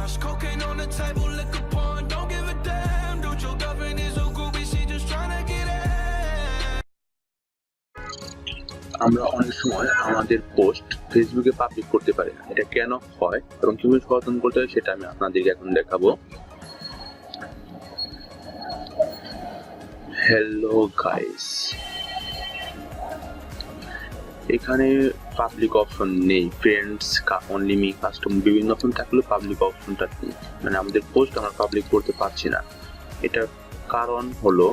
Entourage, cocaine on the table, liquor porn, don't give a damn. Dude, your girlfriend is a groupie, she just tryna get in. আমরা অনেক সময় আমাদের post ফেসবুকে public করতে পারি না। এটা কেন হয় এবং কিভাবে সমাধান করতে হয় সেটা আমি আপনাদেরকে এখন দেখাবো। হ্যালো গাইস, এখানে পাবলিক অপশন নেই। ফ্রেন্ডস, অনলি মি, কাস্টম বিভিন্ন অপশন থাকলেও পাবলিক অপশনটা নেই, মানে আমাদের পোস্ট আমরা পাবলিক করতে পারছি না। এটার কারণ হলো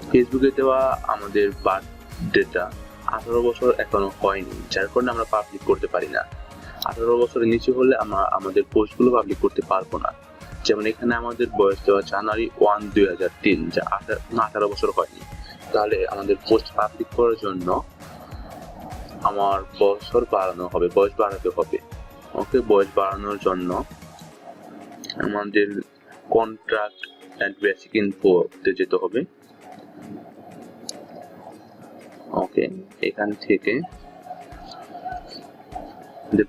ফেসবুকে দেওয়া আমাদের বার্থডেটা 18 বছর এখনো হয়নি, যার কারণে আমরা পাবলিক করতে পারি না। 18 বছরের নিচে হলে আমরা আমাদের পোস্টগুলো পাবলিক করতে পারবো না। যেমন এখানে আমাদের বয়স দেওয়া জানুয়ারি 1, 2003, যা 18 বছর হয়নি। তাহলে আমাদের পোস্ট পাবলিক করার জন্য আমার বছর বাড়ানো হবে, বয়স বাড়াতে হবে। ওকে, বয়স বাড়ানোর জন্য আমাদের কন্ট্রাক্ট এন্ড বেসিক ইনফোতে যেতে হবে। ওকে, এখান থেকে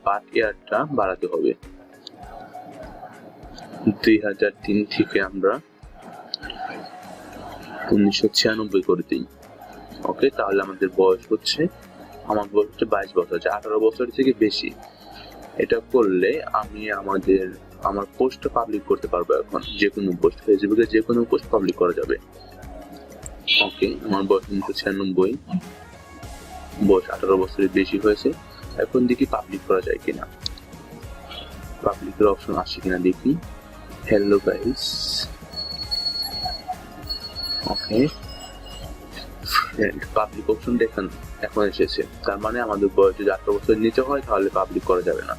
বার্থ ইয়ারটা বাড়াতে হবে। 2003 থেকে আমরা 1996 করে দিই। ওকে, তাহলে আমাদের বয়স হচ্ছে, আমার বয়স হচ্ছে 22 বছর, যা 18 বছর থেকে বেশি। এটা করলে আমি আমার পোস্ট পাবলিক করতে পারবো। এখন যে কোনো পোস্ট, ফেসবুকে যে কোনো পোস্ট পাবলিক করা যাবে। ওকে, আমার বয়স 1996, বয়স 18 বছরের বেশি হয়েছে। এখন দেখি পাবলিক করা যায় কিনা, পাবলিকের অপশন আসছে কিনা দেখি। হ্যালো গাইস, ওকে, পাবলিক অপশন দেখেন এখন এসেছে। তার মানে আমাদের বয়স যদি 18 বছরের নিচে হয় তাহলে পাবলিক করা যাবে না।